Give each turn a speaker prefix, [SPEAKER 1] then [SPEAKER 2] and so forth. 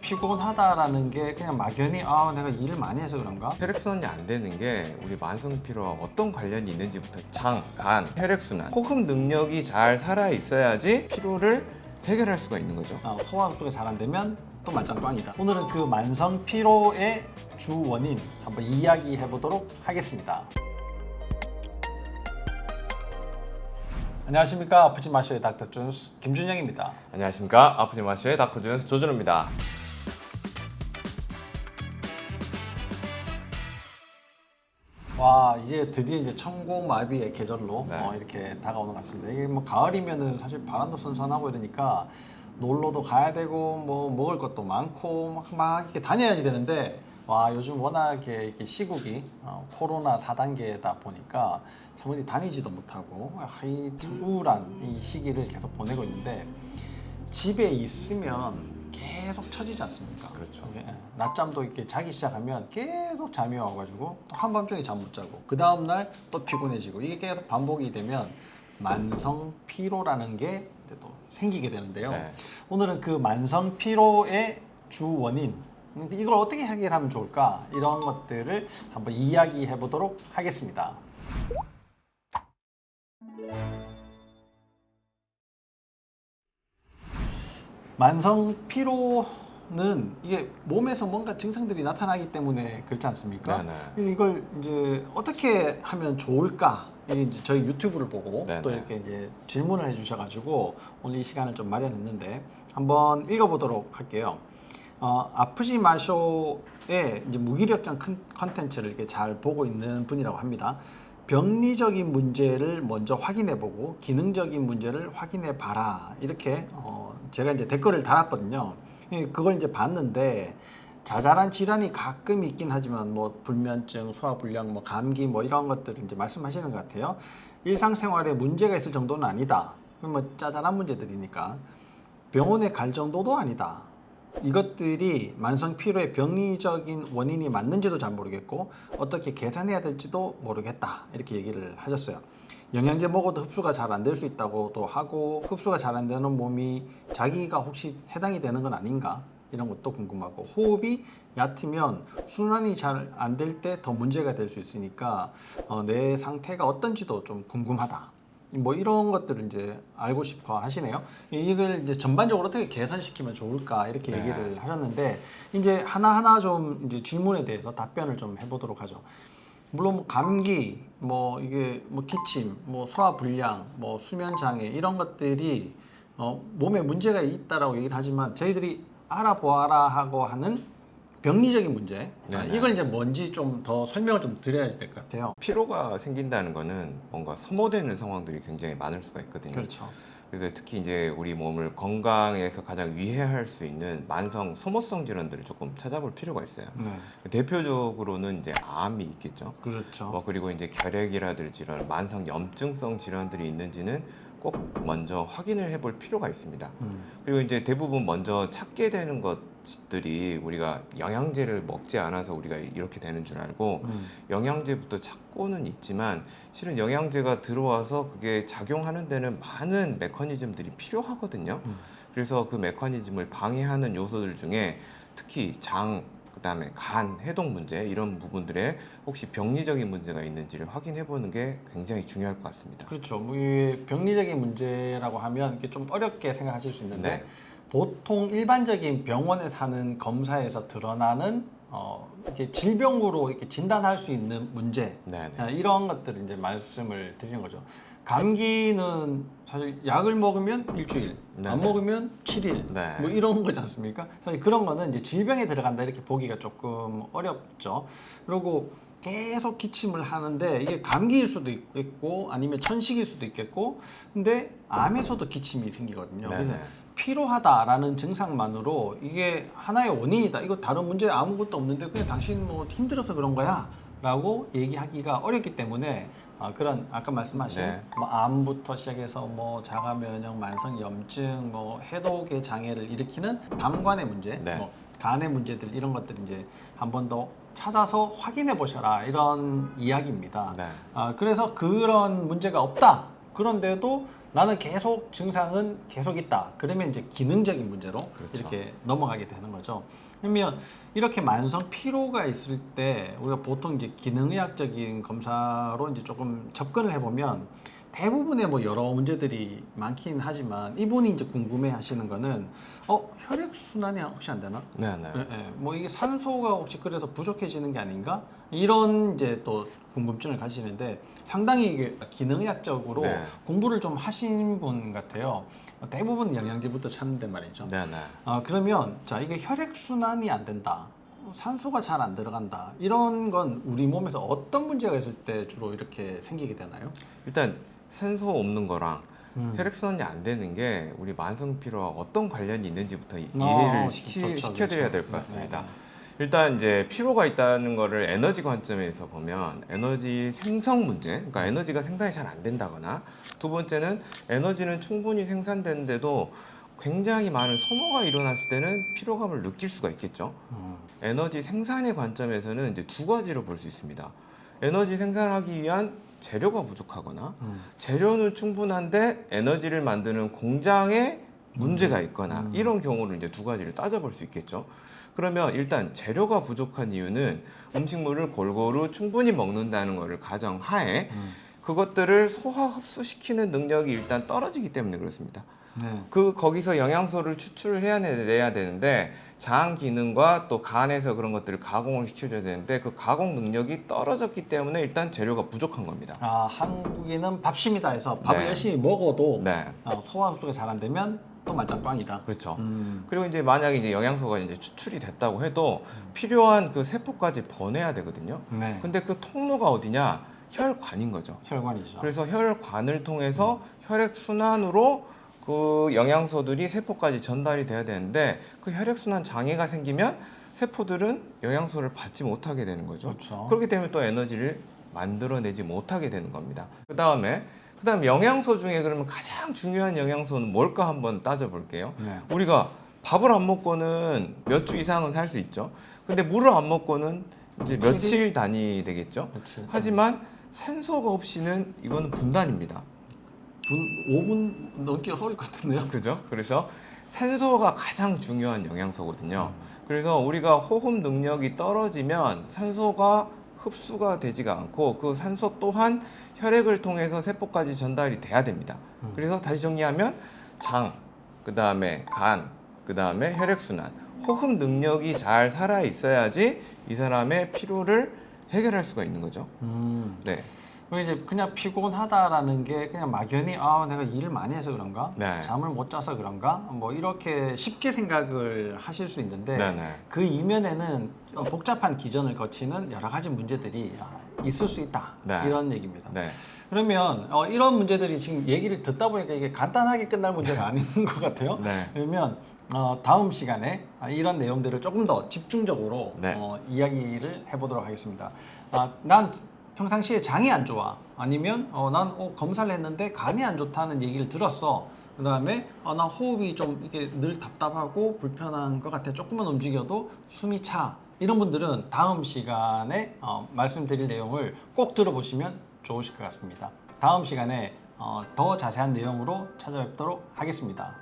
[SPEAKER 1] 피곤하다라는 게 그냥 막연히 아 내가 일을 많이 해서 그런가?
[SPEAKER 2] 혈액순환이 안 되는 게 우리 만성 피로와 어떤 관련이 있는지부터 장, 간, 혈액순환, 호흡 능력이 잘 살아 있어야지 피로를 해결할 수가 있는 거죠.
[SPEAKER 1] 소화 흡수가 잘 안 되면 또 만장 꽝이다. 오늘은 그 만성 피로의 주 원인 한번 이야기해 보도록 하겠습니다. 안녕하십니까. 아프지 마쇼의 닥터 준스 김준영입니다.
[SPEAKER 2] 안녕하십니까. 아프지 마쇼의 닥터 준스 조준호입니다.
[SPEAKER 1] 와 이제 드디어 이제 천고마비의 계절로
[SPEAKER 2] 네.
[SPEAKER 1] 이렇게 다가오는 것 같습니다. 이게 뭐 가을이면은 사실 바람도 선선하고 이러니까 놀러도 가야 되고 뭐 먹을 것도 많고 막 이렇게 다녀야지 되는데 와 요즘 워낙에 이렇게 시국이 코로나 4단계다 보니까 참 어디 다니지도 못하고 이 우울한 이 시기를 계속 보내고 있는데 집에 있으면 계속 처지지 않습니까?
[SPEAKER 2] 그렇죠.
[SPEAKER 1] 이게 낮잠도 이렇게 자기 시작하면 계속 잠이 와가지고 또 한밤중에 잠 못 자고 그 다음날 또 피곤해지고 이게 계속 반복이 되면 만성 피로라는 게 또 생기게 되는데요.
[SPEAKER 2] 네.
[SPEAKER 1] 오늘은 그 만성 피로의 주 원인 이걸 어떻게 해결하면 좋을까 이런 것들을 한번 이야기해 보도록 하겠습니다. 만성 피로는 이게 몸에서 뭔가 증상들이 나타나기 때문에 그렇지 않습니까?
[SPEAKER 2] 네네.
[SPEAKER 1] 이걸 이제 어떻게 하면 좋을까? 이게 이제 저희 유튜브를 보고
[SPEAKER 2] 네네.
[SPEAKER 1] 또 이렇게 이제 질문을 해주셔가지고 오늘 이 시간을 좀 마련했는데 한번 읽어보도록 할게요. 아프지 마쇼의 이제 무기력증 컨텐츠를 이렇게 잘 보고 있는 분이라고 합니다. 병리적인 문제를 먼저 확인해보고 기능적인 문제를 확인해봐라 이렇게 제가 이제 댓글을 달았거든요. 그걸 이제 봤는데 자잘한 질환이 가끔 있긴 하지만 뭐 불면증, 소화불량, 뭐 감기 뭐 이런 것들을 이제 말씀하시는 것 같아요. 일상생활에 문제가 있을 정도는 아니다. 뭐 짜잘한 문제들이니까 병원에 갈 정도도 아니다. 이것들이 만성 피로의 병리적인 원인이 맞는지도 잘 모르겠고 어떻게 개선해야 될지도 모르겠다 이렇게 얘기를 하셨어요. 영양제 먹어도 흡수가 잘 안 될 수 있다고도 하고 흡수가 잘 안 되는 몸이 자기가 혹시 해당이 되는 건 아닌가 이런 것도 궁금하고 호흡이 얕으면 순환이 잘 안 될 때 더 문제가 될 수 있으니까 내 상태가 어떤지도 좀 궁금하다. 뭐 이런 것들을 이제 알고 싶어 하시네요. 이걸 이제 전반적으로 어떻게 개선시키면 좋을까 이렇게
[SPEAKER 2] 네.
[SPEAKER 1] 얘기를 하셨는데 이제 하나하나 좀 이제 질문에 대해서 답변을 좀 해보도록 하죠. 물론 뭐 감기, 뭐 이게 뭐 기침, 뭐 소화불량, 뭐 수면 장애 이런 것들이 몸에 문제가 있다라고 얘기를 하지만 저희들이 알아보아라 하고 하는 병리적인 문제 이걸 이제 뭔지 좀 더 설명을 좀 드려야 될 것 같아요.
[SPEAKER 2] 피로가 생긴다는 거는 뭔가 소모되는 상황들이 굉장히 많을 수가 있거든요.
[SPEAKER 1] 그렇죠.
[SPEAKER 2] 그래서 특히 이제 우리 몸을 건강에서 가장 위해할 수 있는 만성 소모성 질환들을 조금 찾아볼 필요가 있어요.
[SPEAKER 1] 네.
[SPEAKER 2] 대표적으로는 이제 암이 있겠죠.
[SPEAKER 1] 그렇죠.
[SPEAKER 2] 그리고 이제 결핵이라든지 이런 만성 염증성 질환들이 있는지는 꼭 먼저 확인을 해볼 필요가 있습니다. 그리고 이제 대부분 먼저 찾게 되는 것들이 우리가 영양제를 먹지 않아서 우리가 이렇게 되는 줄 알고 영양제부터 찾고는 있지만 실은 영양제가 들어와서 그게 작용하는 데는 많은 메커니즘들이 필요하거든요. 그래서 그 메커니즘을 방해하는 요소들 중에 특히 장, 그다음에 간, 해독 문제 이런 부분들에 혹시 병리적인 문제가 있는지를 확인해 보는 게 굉장히 중요할 것 같습니다.
[SPEAKER 1] 그렇죠. 뭐 이게 병리적인 문제라고 하면 이게 좀 어렵게 생각하실 수 있는데
[SPEAKER 2] 네.
[SPEAKER 1] 보통 일반적인 병원에 사는 검사에서 드러나는 이렇게 질병으로 이렇게 진단할 수 있는 문제
[SPEAKER 2] 네네.
[SPEAKER 1] 이런 것들을 이제 말씀을 드리는 거죠. 감기는 사실 약을 먹으면 일주일,
[SPEAKER 2] 네.
[SPEAKER 1] 안 먹으면 7일,
[SPEAKER 2] 네.
[SPEAKER 1] 뭐 이런 거지 않습니까? 사실 그런 거는 이제 질병에 들어간다 이렇게 보기가 조금 어렵죠. 그리고 계속 기침을 하는데 이게 감기일 수도 있겠고 아니면 천식일 수도 있겠고 근데 암에서도 기침이 생기거든요.
[SPEAKER 2] 네네.
[SPEAKER 1] 그래서 피로하다라는 증상만으로 이게 하나의 원인이다. 이거 다른 문제 아무것도 없는데 그냥 당신 뭐 힘들어서 그런 거야 라고 얘기하기가 어렵기 때문에 그런 아까 말씀하신
[SPEAKER 2] 네.
[SPEAKER 1] 뭐 암부터 시작해서 뭐 자가 면역, 만성 염증, 뭐 해독의 장애를 일으키는 담관의 문제,
[SPEAKER 2] 네.
[SPEAKER 1] 뭐 간의 문제들 이런 것들 이제 한 번 더 찾아서 확인해 보셔라 이런 이야기입니다.
[SPEAKER 2] 네.
[SPEAKER 1] 그래서 그런 문제가 없다. 그런데도 나는 계속 증상은 계속 있다. 그러면 이제 기능적인 문제로
[SPEAKER 2] 그렇죠.
[SPEAKER 1] 이렇게 넘어가게 되는 거죠. 그러면 이렇게 만성 피로가 있을 때 우리가 보통 이제 기능의학적인 검사로 이제 조금 접근을 해보면 대부분의 뭐 여러 문제들이 많긴 하지만 이분이 이제 궁금해하시는 거는 혈액 순환이 혹시 안 되나?
[SPEAKER 2] 네, 네.
[SPEAKER 1] 뭐 이게 산소가 혹시 그래서 부족해지는 게 아닌가? 이런 이제 또 궁금증을 가지시는데 상당히 이게 기능의학적으로
[SPEAKER 2] 네.
[SPEAKER 1] 공부를 좀 하신 분 같아요. 대부분 영양제부터 찾는데 말이죠.
[SPEAKER 2] 네, 네.
[SPEAKER 1] 그러면 자 이게 혈액 순환이 안 된다. 산소가 잘 안 들어간다. 이런 건 우리 몸에서 어떤 문제가 있을 때 주로 이렇게 생기게 되나요?
[SPEAKER 2] 일단 산소 없는 거랑 혈액순환이 안 되는 게 우리 만성 피로와 어떤 관련이 있는지부터 이해를 시켜드려야 될 것 같습니다. 일단 이제 피로가 있다는 거를 에너지 관점에서 보면 에너지 생성 문제, 그러니까 에너지가 생산이 잘 안 된다거나 두 번째는 에너지는 충분히 생산되는데도 굉장히 많은 소모가 일어났을 때는 피로감을 느낄 수가 있겠죠. 에너지 생산의 관점에서는 이제 두 가지로 볼 수 있습니다. 에너지 생산하기 위한 재료가 부족하거나 재료는 충분한데 에너지를 만드는 공장에 문제가 있거나 이런 경우를 이제 두 가지를 따져볼 수 있겠죠. 그러면 일단 재료가 부족한 이유는 음식물을 골고루 충분히 먹는다는 것을 가정하에 그것들을 소화 흡수시키는 능력이 일단 떨어지기 때문에 그렇습니다.
[SPEAKER 1] 네.
[SPEAKER 2] 거기서 영양소를 추출해내야 되는데 장 기능과 또 간에서 그런 것들을 가공을 시켜줘야 되는데 그 가공 능력이 떨어졌기 때문에 일단 재료가 부족한 겁니다.
[SPEAKER 1] 한국인은 밥심이다 해서 밥을
[SPEAKER 2] 네.
[SPEAKER 1] 열심히 먹어도
[SPEAKER 2] 네.
[SPEAKER 1] 소화 흡수가 잘 안 되면 또 말짱꽝이다.
[SPEAKER 2] 그렇죠. 그리고 이제 만약에 이제 영양소가 이제 추출이 됐다고 해도 필요한 그 세포까지 보내야 되거든요.
[SPEAKER 1] 네.
[SPEAKER 2] 근데 그 통로가 어디냐? 혈관인 거죠.
[SPEAKER 1] 혈관이죠.
[SPEAKER 2] 그래서 혈관을 통해서 혈액 순환으로 그 영양소들이 세포까지 전달이 돼야 되는데 그 혈액 순환 장애가 생기면 세포들은 영양소를 받지 못하게 되는 거죠.
[SPEAKER 1] 그렇죠.
[SPEAKER 2] 그렇기 때문에 또 에너지를 만들어내지 못하게 되는 겁니다. 그다음 영양소 중에 그러면 가장 중요한 영양소는 뭘까 한번 따져볼게요.
[SPEAKER 1] 네.
[SPEAKER 2] 우리가 밥을 안 먹고는 몇 주 이상은 살 수 있죠. 근데 물을 안 먹고는 이제 며칠 단위 되겠죠.
[SPEAKER 1] 며칠.
[SPEAKER 2] 하지만 산소가 없이는 이거는 분단입니다.
[SPEAKER 1] 5분 넘기가 서울 것 같은데요.
[SPEAKER 2] 그죠? 그래서 산소가 가장 중요한 영양소거든요. 그래서 우리가 호흡 능력이 떨어지면 산소가 흡수가 되지가 않고 그 산소 또한 혈액을 통해서 세포까지 전달이 돼야 됩니다. 그래서 다시 정리하면 장, 그 다음에 간, 그 다음에 혈액순환, 호흡 능력이 잘 살아 있어야지 이 사람의 피로를 해결할 수가 있는 거죠. 네.
[SPEAKER 1] 이제 그냥 피곤하다라는 게 그냥 막연히 내가 일을 많이 해서 그런가,
[SPEAKER 2] 네.
[SPEAKER 1] 잠을 못 자서 그런가, 뭐 이렇게 쉽게 생각을 하실 수 있는데
[SPEAKER 2] 네네.
[SPEAKER 1] 그 이면에는 복잡한 기전을 거치는 여러 가지 문제들이 있을 수 있다.
[SPEAKER 2] 네.
[SPEAKER 1] 이런 얘기입니다.
[SPEAKER 2] 네.
[SPEAKER 1] 그러면 이런 문제들이 지금 얘기를 듣다 보니까 이게 간단하게 끝날 문제가 아닌 것 같아요.
[SPEAKER 2] 네.
[SPEAKER 1] 그러면 다음 시간에 이런 내용들을 조금 더 집중적으로
[SPEAKER 2] 네.
[SPEAKER 1] 이야기를 해보도록 하겠습니다. 난 평상시에 장이 안 좋아. 아니면 난 검사를 했는데 간이 안 좋다는 얘기를 들었어. 그 다음에 나 호흡이 좀 이게 늘 답답하고 불편한 것 같아. 조금만 움직여도 숨이 차. 이런 분들은 다음 시간에 말씀드릴 내용을 꼭 들어보시면 좋으실 것 같습니다. 다음 시간에 더 자세한 내용으로 찾아뵙도록 하겠습니다.